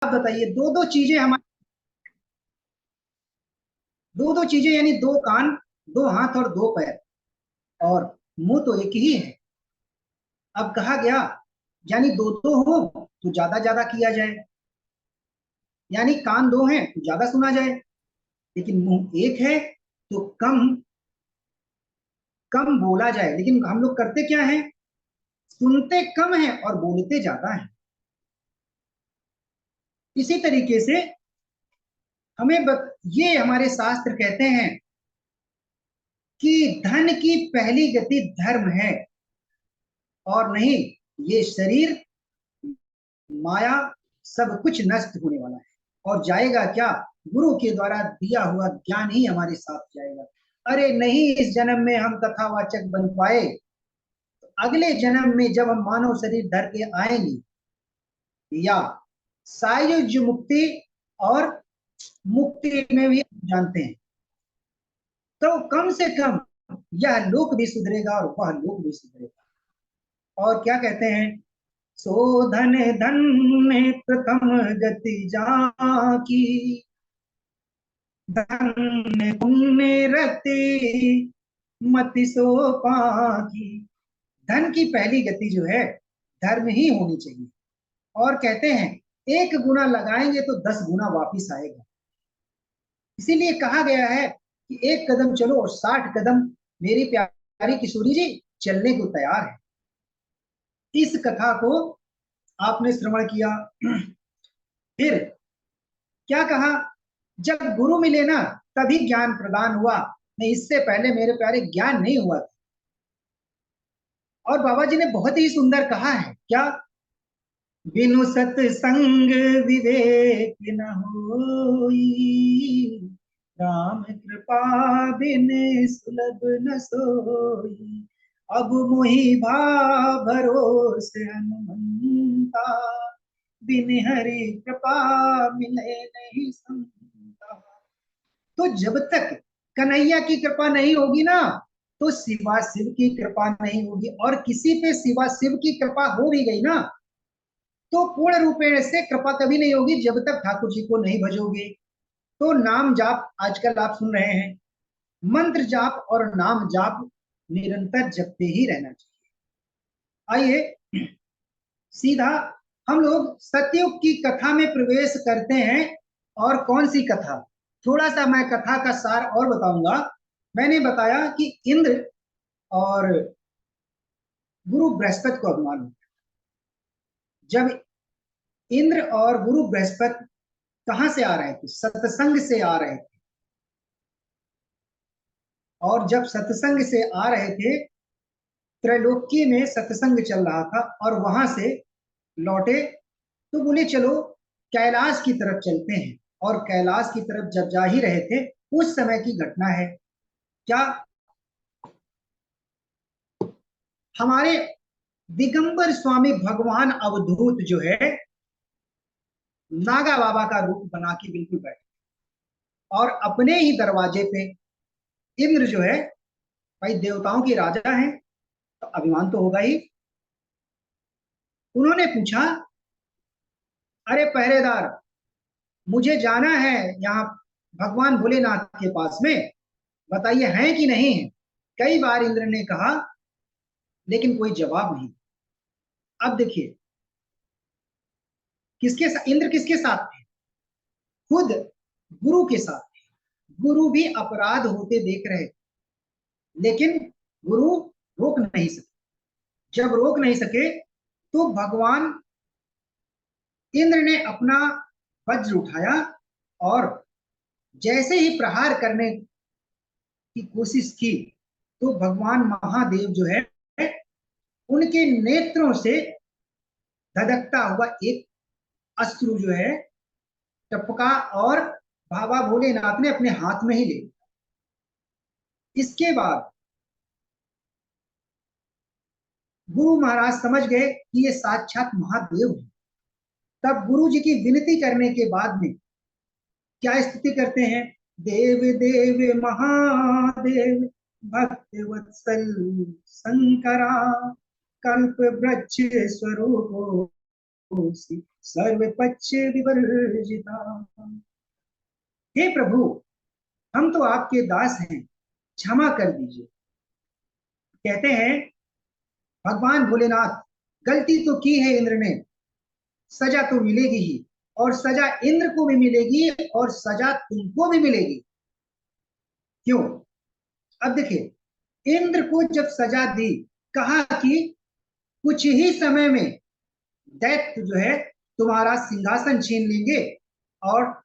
आप बताइए, दो दो चीजें हमारे, दो दो चीजें यानी दो कान, दो हाथ और दो पैर, और मुंह तो एक ही है। अब कहा गया यानी दो दो हो तो ज्यादा ज्यादा किया जाए, यानी कान दो हैं तो ज्यादा सुना जाए, लेकिन मुंह एक है तो कम कम बोला जाए। लेकिन हम लोग करते क्या है, सुनते कम है और बोलते ज्यादा है। इसी तरीके से ये हमारे शास्त्र कहते हैं कि धन की पहली गति धर्म है, और नहीं ये शरीर, माया, सब कुछ नष्ट होने वाला है, और जाएगा क्या, गुरु के द्वारा दिया हुआ ज्ञान ही हमारे साथ जाएगा। अरे नहीं इस जन्म में हम कथावाचक बन पाए, अगले जन्म में जब हम मानव शरीर धर के आएंगे, या सायुज्य मुक्ति और मुक्ति में भी जानते हैं, तो कम से कम यह लोक भी सुधरेगा और वह लोक भी सुधरेगा। और क्या कहते हैं, सो धन धन में प्रथम गति जाकी, धन पुण्य रति मति सो पाकी। धन की पहली गति जो है धर्म ही होनी चाहिए, और कहते हैं एक गुना लगाएंगे तो 10 गुना वापिस आएगा। इसीलिए कहा गया है कि एक कदम चलो और 60 कदम मेरी प्यारी किशोरी जी चलने को तैयार है। इस कथा को आपने श्रवण किया, फिर क्या कहा, जब गुरु मिले ना तभी ज्ञान प्रदान हुआ, नहीं इससे पहले मेरे प्यारे ज्ञान नहीं हुआ था। और बाबा जी ने बहुत ही सुंदर कहा है, क्या, बिनु सत्संग विवेक न होई, राम कृपा बिन सुलभ न सोई, अब मोहि भा भरोसे हनुमंता, बिन हरि कृपा मिले नहीं संता। तो जब तक कन्हैया की कृपा नहीं होगी ना, तो शिवा शिव की कृपा नहीं होगी, और किसी पे शिवा शिव की कृपा हो भी गई ना, तो पूर्ण रूपेण से कृपा कभी नहीं होगी जब तक ठाकुर जी को नहीं भजोगे। तो नाम जाप आजकल आप सुन रहे हैं, मंत्र जाप और नाम जाप निरंतर जपते ही रहना चाहिए। आइए सीधा हम लोग सतयुग की कथा में प्रवेश करते हैं। और कौन सी कथा, थोड़ा सा मैं कथा का सार और बताऊंगा। मैंने बताया कि इंद्र और गुरु बृहस्पति को अभिमान हुआ। जब इंद्र और गुरु बृहस्पति कहां से आ रहे थे, सत्संग से आ रहे थे, और जब सत्संग से आ रहे थे, त्रैलोक्य में सत्संग चल रहा था, और वहां से लौटे तो बोले चलो कैलाश की तरफ चलते हैं। और कैलाश की तरफ जब जा ही रहे थे, उस समय की घटना है, क्या, हमारे दिगंबर स्वामी भगवान अवधूत जो है नागा बाबा का रूप बना के बिल्कुल बैठे, और अपने ही दरवाजे पे इंद्र जो है, भाई देवताओं के राजा हैं तो अभिमान तो होगा ही, उन्होंने पूछा, अरे पहरेदार, मुझे जाना है यहाँ भगवान भोलेनाथ के पास में, बताइए हैं कि नहीं है। कई बार इंद्र ने कहा, लेकिन कोई जवाब नहीं। अब देखिए, इंद्र किसके साथ थे, खुद गुरु के साथ थे। गुरु भी अपराध होते देख रहे, लेकिन गुरु रोक नहीं सके। जब रोक नहीं सके तो भगवान इंद्र ने अपना वज्र उठाया, और जैसे ही प्रहार करने की कोशिश की, तो भगवान महादेव जो है उनके नेत्रों से धधकता हुआ एक अश्रु जो है टपका, और बाबा भोलेनाथ ने अपने हाथ में ही ले लिया। इसके बाद गुरु महाराज समझ गए कि ये साक्षात महादेव है। तब गुरु जी की विनती करने के बाद में क्या स्थिति करते हैं, देव देव महादेव भक्त वत्सल शंकरा, कल्प वृक्ष स्वरूप सर्व पक्ष विवर्जिता। हे प्रभु, हम तो आपके दास हैं, क्षमा कर दीजिए। कहते हैं भगवान भोलेनाथ, गलती तो की है इंद्र ने, सजा तो मिलेगी ही, और सजा इंद्र को भी मिलेगी और सजा तुमको भी मिलेगी। क्यों? अब देखिए, इंद्र को जब सजा दी, कहा कि कुछ ही समय में दैत्य जो है तुम्हारा सिंहासन छीन लेंगे और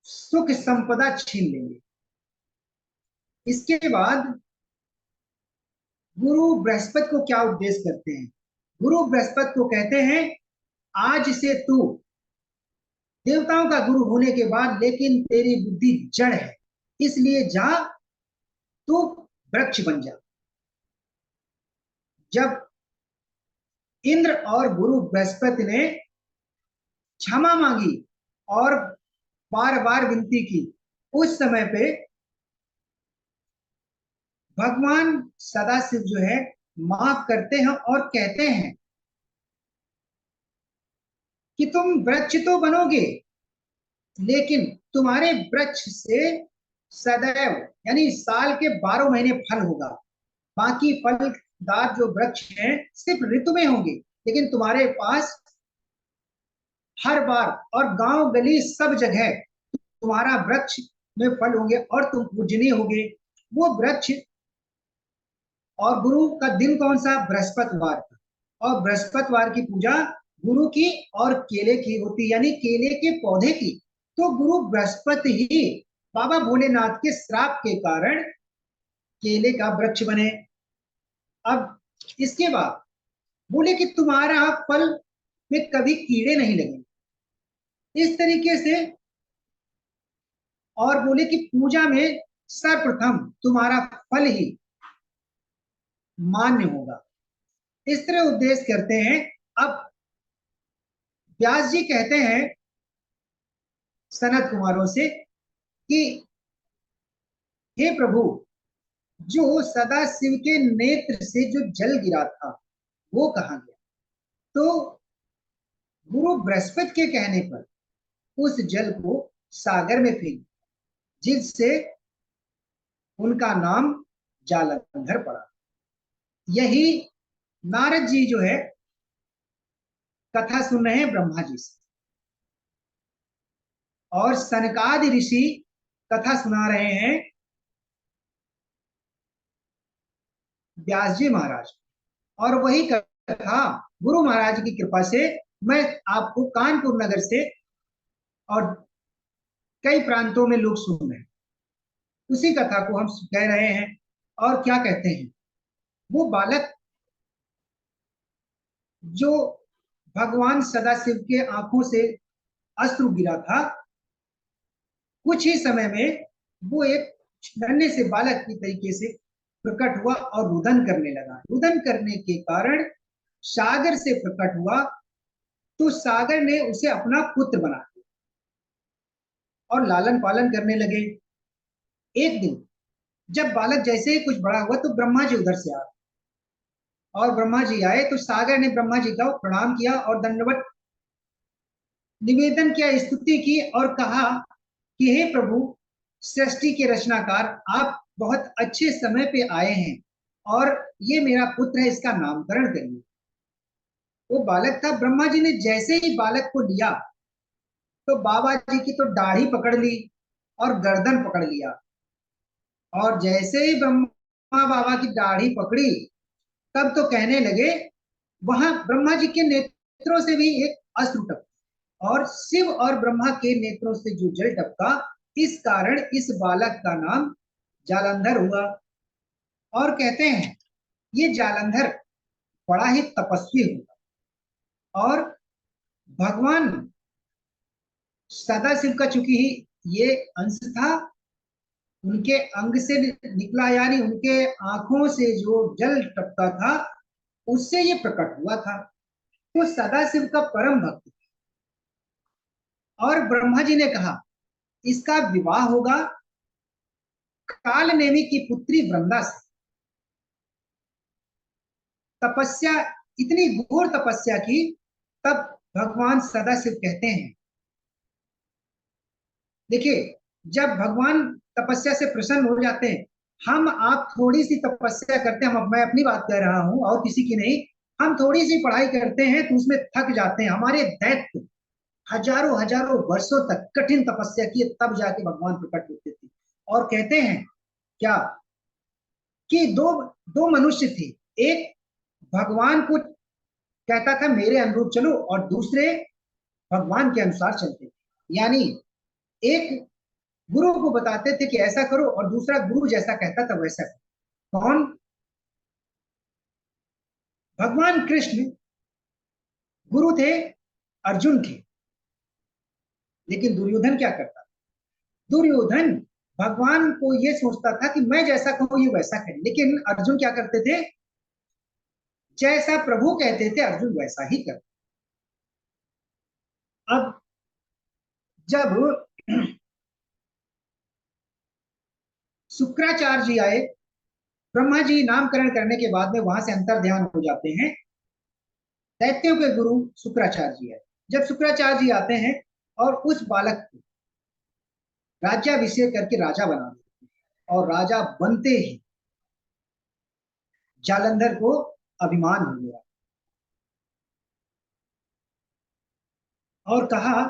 सुख संपदा छीन लेंगे। इसके बाद गुरु बृहस्पति को क्या उपदेश करते हैं? गुरु बृहस्पति को कहते हैं, आज से तू देवताओं का गुरु होने के बाद लेकिन तेरी बुद्धि जड़ है, इसलिए जा तू वृक्ष बन जा। जब इंद्र और गुरु बृहस्पति ने क्षमा मांगी और बार बार विनती की, उस समय पे भगवान सदाशिव जो है माफ करते हैं और कहते हैं कि तुम वृक्ष तो बनोगे, लेकिन तुम्हारे वृक्ष से सदैव यानी साल के 12 महीने फल होगा। बाकी फलदार जो वृक्ष हैं सिर्फ ऋतु में होंगे, लेकिन तुम्हारे पास हर बार और गांव गली सब जगह तुम्हारा वृक्ष में फल होंगे और तुम पूजनीय होगे। वो वृक्ष, और गुरु का दिन कौन सा? बृहस्पतिवार का, और बृहस्पतिवार की पूजा गुरु की और केले की होती, यानी केले के पौधे की। तो गुरु बृहस्पति ही बाबा भोलेनाथ के श्राप के कारण केले का वृक्ष बने। अब इसके बाद बोले कि तुम्हारा फल में कभी कीड़े नहीं लगे, इस तरीके से। और बोले कि पूजा में सर्वप्रथम तुम्हारा फल ही मान्य होगा। इस तरह उपदेश करते हैं। अब व्यास जी कहते हैं सनत कुमारों से कि हे प्रभु, जो सदा शिव के नेत्र से जो जल गिरा था वो कहाँ गया? तो गुरु बृहस्पति के कहने पर उस जल को सागर में फेंक, जिससे उनका नाम जालंधर पड़ा। यही नारद जी जो है कथा सुन रहे हैं ब्रह्मा जी से, और सनकादि ऋषि कथा सुना रहे हैं व्यास जी महाराज। और वही कथा गुरु महाराज की कृपा से मैं आपको कानपुर नगर से और कई प्रांतों में लोग सुन रहे हैं, उसी कथा को हम कह रहे हैं। और क्या कहते हैं, वो बालक जो भगवान सदाशिव के आंखों से अश्रु गिरा था, कुछ ही समय में वो एक नन्हे से बालक की तरीके से प्रकट हुआ और रुदन करने लगा। रुदन करने के कारण सागर से प्रकट हुआ, तो सागर ने उसे अपना पुत्र बना दिया और लालन पालन करने लगे। एक दिन जब बालक जैसे ही कुछ बड़ा हुआ तो ब्रह्मा जी उधर से आए, और ब्रह्मा जी आए तो सागर ने ब्रह्मा जी का प्रणाम किया और दंडवत निवेदन किया, स्तुति की और कहा कि हे प्रभु, सृष्टि के रचनाकार, आप बहुत अच्छे समय पे आए हैं और ये मेरा पुत्र है, इसका नामकरण करिए। वो बालक था, ब्रह्मा जी ने जैसे ही बालक को लिया तो बाबा जी की तो दाढ़ी पकड़ ली और गर्दन पकड़ लिया, और जैसे ही ब्रह्मा बाबा की दाढ़ी पकड़ी तब तो कहने लगे, वहां ब्रह्मा जी के नेत्रों से भी एक अश्रु टपका, और शिव और ब्रह्मा के नेत्रों से जो जल टपका, इस कारण इस बालक का नाम जालंधर हुआ। और कहते हैं ये जालंधर बड़ा ही तपस्वी हुआ, और भगवान सदाशिव का चूंकि ये अंश था, उनके अंग से निकला, यानी उनके आंखों से जो जल टपका था उससे ये प्रकट हुआ था। तो सदाशिव का परम भक्त, और ब्रह्मा जी ने कहा इसका विवाह होगा काल नेमी की पुत्री वृंदा से। तपस्या, इतनी घोर तपस्या की, तब भगवान सदाशिव कहते हैं, देखिए, जब भगवान तपस्या से प्रसन्न हो जाते हैं, हम आप थोड़ी सी तपस्या करते हैं, मैं अपनी बात कर रहा हूं और किसी की नहीं, हम थोड़ी सी पढ़ाई करते हैं तो उसमें थक जाते हैं। हमारे दैत्य हजारों हजारों वर्षों तक कठिन तपस्या किए तब जाके भगवान प्रकट होते थे। और कहते हैं क्या कि दो दो मनुष्य थे, एक भगवान को कहता था मेरे अनुरूप चलो, और दूसरे भगवान के अनुसार चलते थे। यानी एक गुरु को बताते थे कि ऐसा करो, और दूसरा गुरु जैसा कहता था वैसा करो। कौन? भगवान कृष्ण गुरु थे, अर्जुन के। लेकिन दुर्योधन क्या करता? दुर्योधन भगवान को ये सोचता था कि मैं जैसा कहूं ये वैसा करे, लेकिन अर्जुन क्या करते थे? जैसा प्रभु कहते थे अर्जुन वैसा ही करते। अब जब शुक्राचार्य जी आए, ब्रह्मा जी नामकरण करने के बाद में वहां से अंतर ध्यान हो जाते हैं। दैत्यों के गुरु शुक्राचार्य जी आए। जब शुक्राचार्य जी आते हैं और उस बालक को राज्याभिषेक करके राजा बना देते हैं, और राजा बनते ही जालंधर को अभिमान हो गया और कहा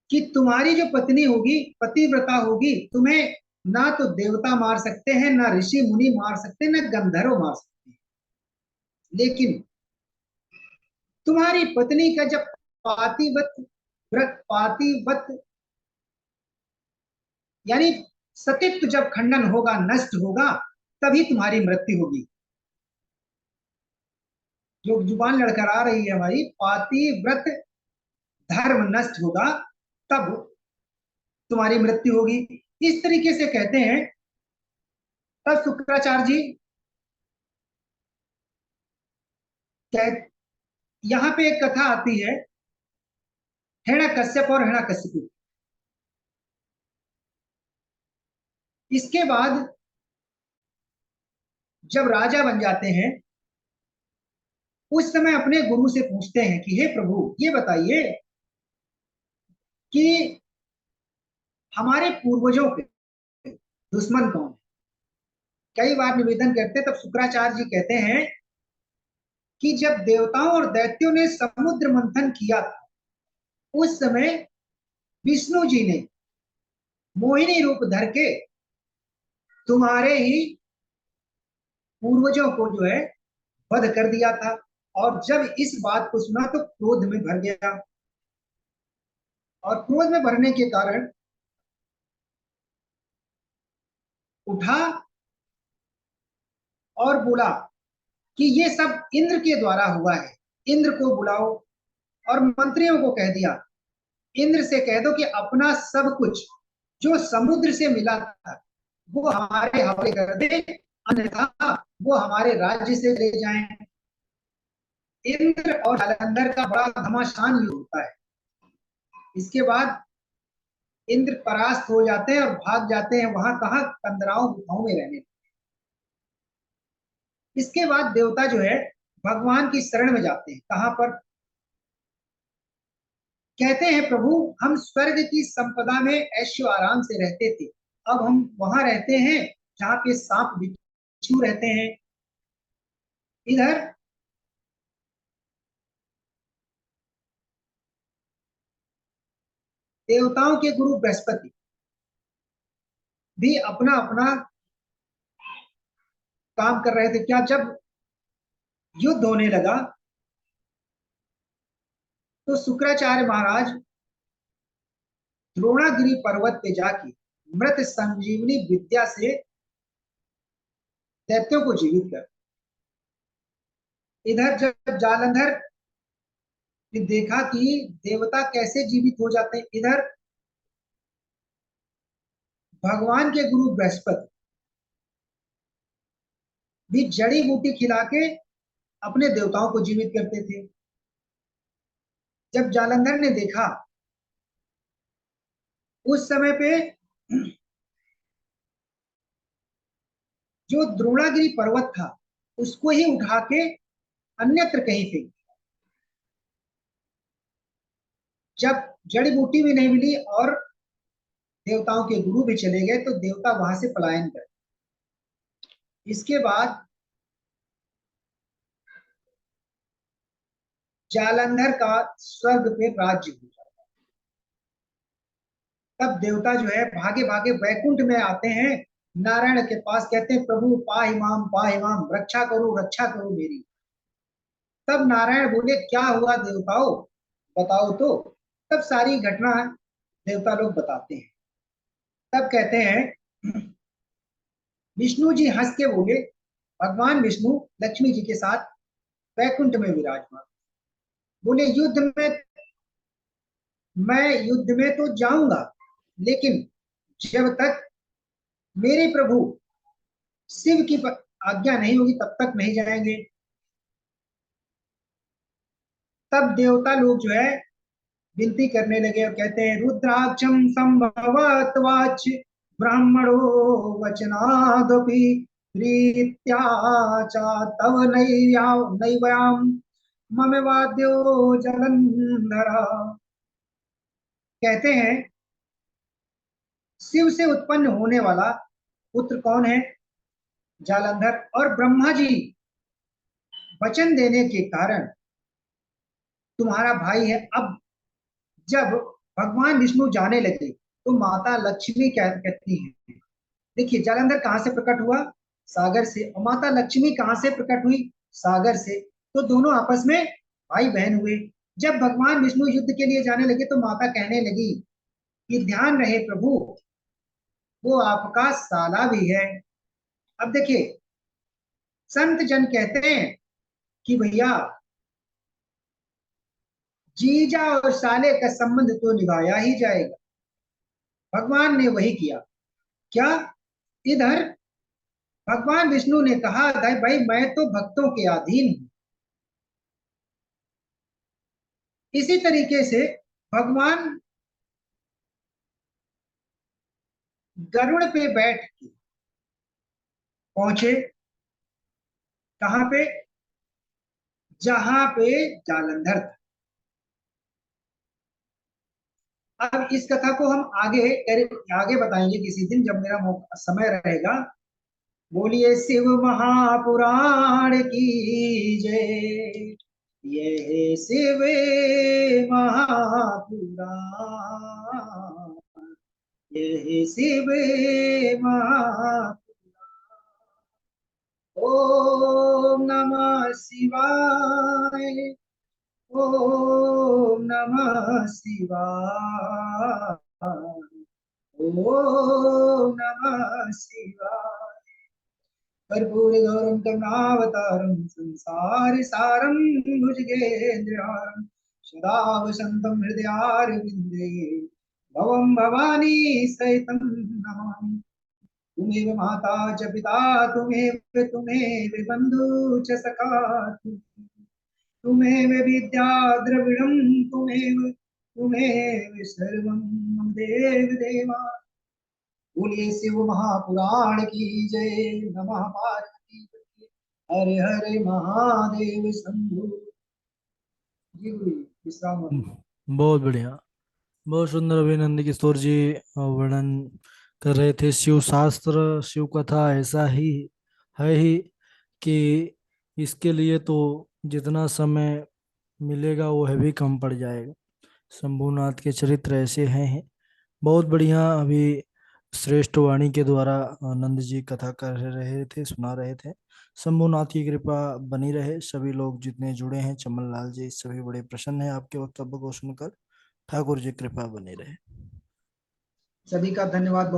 कि तुम्हारी जो पत्नी होगी पतिव्रता होगी, तुम्हें ना तो देवता मार सकते हैं, ना ऋषि मुनि मार सकते हैं, ना गंधर्व मार सकते हैं। लेकिन तुम्हारी पत्नी का जब पातिव्रत व्रत पातिव्रत यानी सतीत्व जब खंडन होगा, नष्ट होगा, तभी तुम्हारी मृत्यु होगी। जो जुबान लड़खड़ा रही है हमारी, पातिव्रत धर्म नष्ट होगा तब तुम्हारी मृत्यु होगी, इस तरीके से कहते हैं। तब शुक्राचार्य जी कह, यहाँ पे एक कथा आती है, हिरण्यकश्यप और हिरण्यकशिपु। इसके बाद जब राजा बन जाते हैं, उस समय अपने गुरु से पूछते हैं कि हे प्रभु ये बताइए कि हमारे पूर्वजों के दुश्मन कौन है? कई बार निवेदन करते, तब शुक्राचार्य जी कहते हैं कि जब देवताओं और दैत्यों ने समुद्र मंथन किया था, उस समय विष्णु जी ने मोहिनी रूप धर के तुम्हारे ही पूर्वजों को जो है वध कर दिया था। और जब इस बात को सुना तो क्रोध में भर गया, और क्रोध में भरने के कारण उठा और बोला कि ये सब इंद्र के द्वारा हुआ है, इंद्र को बुलाओ। और मंत्रियों को कह दिया, इंद्र से कह दो कि अपना सब कुछ जो समुद्र से मिला था वो हमारे हवाले कर दे, अन्यथा वो हमारे राज्य से ले जाएं। इंद्र और जालंधर का बड़ा घमासान युद्ध होता है। इसके बाद इंद्र परास्त हो जाते हैं और भाग जाते हैं, वहां कहा, कंदराओं गुफाओं में रहने। इसके बाद देवता जो है भगवान की शरण में जाते हैं। कहां पर? कहते हैं प्रभु हम स्वर्ग की संपदा में ऐशो आराम से रहते थे, अब हम वहां रहते हैं जहाँ पे सांप बिच्छू रहते हैं। इधर देवताओं के गुरु बृहस्पति भी अपना अपना काम कर रहे थे। क्या? जब युद्ध होने लगा तो शुक्राचार्य महाराज द्रोणागिरी पर्वत पे जाके मृत संजीवनी विद्या से दैत्यों को जीवित कर। इधर जब जालंधर ने देखा कि देवता कैसे जीवित हो जाते हैं, इधर भगवान के गुरु बृहस्पति भी जड़ी बूटी खिला के अपने देवताओं को जीवित करते थे। जब जालंधर ने देखा, उस समय पे जो द्रोणागिरी पर्वत था उसको ही उठा के अन्यत्र कहीं फेंक दिया। जब जड़ी बूटी भी नहीं मिली और देवताओं के गुरु भी चले गए तो देवता वहां से पलायन कर। इसके बाद जालंधर का स्वर्ग पे राज्य हो जाता है। तब देवता जो है भागे भागे वैकुंठ में आते हैं, नारायण के पास कहते हैं प्रभु पाहि माम, रक्षा करो मेरी। तब नारायण बोले क्या हुआ देवताओं, बताओ तो। तब सारी घटना देवता लोग बताते हैं। तब कहते हैं विष्णु जी हंस के बोले, भगवान विष्णु लक्ष्मी जी के साथ वैकुंठ में विराजमान, बोले युद्ध में तो जाऊंगा, लेकिन जब तक मेरे प्रभु शिव की आज्ञा नहीं होगी तब तक नहीं जाएंगे। तब देवता लोग जो है विनती करने लगे और कहते हैं रुद्राक्षम संभवत वाच ब्राह्मणो वचनादपि प्रीत्या च तव नैव्याम मम वाद्यो जलंधर। कहते हैं शिव से उत्पन्न होने वाला पुत्र कौन है, जालंधर। और ब्रह्मा जी वचन देने के कारण तुम्हारा भाई है। अब जब भगवान विष्णु जाने लगे तो माता लक्ष्मी क्या कहती है, देखिए जालंधर कहां से प्रकट हुआ, सागर से, और माता लक्ष्मी कहां से प्रकट हुई, सागर से। तो दोनों आपस में भाई बहन हुए। जब भगवान विष्णु युद्ध के लिए जाने लगे तो माता कहने लगी कि ध्यान रहे प्रभु, वो आपका साला भी है। अब देखिए संत जन कहते हैं कि भैया जीजा और साले का संबंध तो निभाया ही जाएगा। भगवान ने वही किया। क्या, इधर भगवान विष्णु ने कहा भाई मैं तो भक्तों के अधीन हूं। इसी तरीके से भगवान गरुड़ पे बैठ के पहुंचे, कहां पे, जहां पे जालंधर था। अब इस कथा को हम आगे बताएंगे किसी दिन जब मेरा समय रहेगा। बोलिए शिव महापुराण की जय। ये शिव महापुराण, ये शिव महा। ओम नमः शिवाय, ओम नमः शिवाय, ओम नमः शिवाय। कर्पूरगौरं करुणावतारं संसार सारं भुजगेन्द्रहारं सदा वसन्तं हृदयारविन्दे भवं भवानी सहितं नमामि। तुमेव माता च पिता तुमेव बन्धु च सखा तुमेव विद्या द्रविणं तुमेव सर्वं मम देव देवा। बोलिए शिव महापुराण की जय। नमः पार्वती पति, हरे हरे महादेव शंभु। जी गुरु जी, विश्राम हो। बहुत बढ़िया, बहुत सुंदर अभिनंद किशोर जी वर्णन कर रहे थे। शिव शास्त्र शिव कथा ऐसा ही है ही कि इसके लिए तो जितना समय मिलेगा वो है भी कम पड़ जाएगा। शंभुनाथ के चरित्र ऐसे हैं। बहुत बढ़िया। अभी श्रेष्ठ वाणी के द्वारा आनंद जी कथा कर रहे थे, सुना रहे थे। शंभुनाथ की कृपा बनी रहे। सभी लोग जितने जुड़े हैं, चमन लाल जी सभी बड़े प्रसन्न हैं आपके वक्तव्य को सुनकर। ठाकुर जी कृपा बनी रहे। सभी का धन्यवाद बहुत।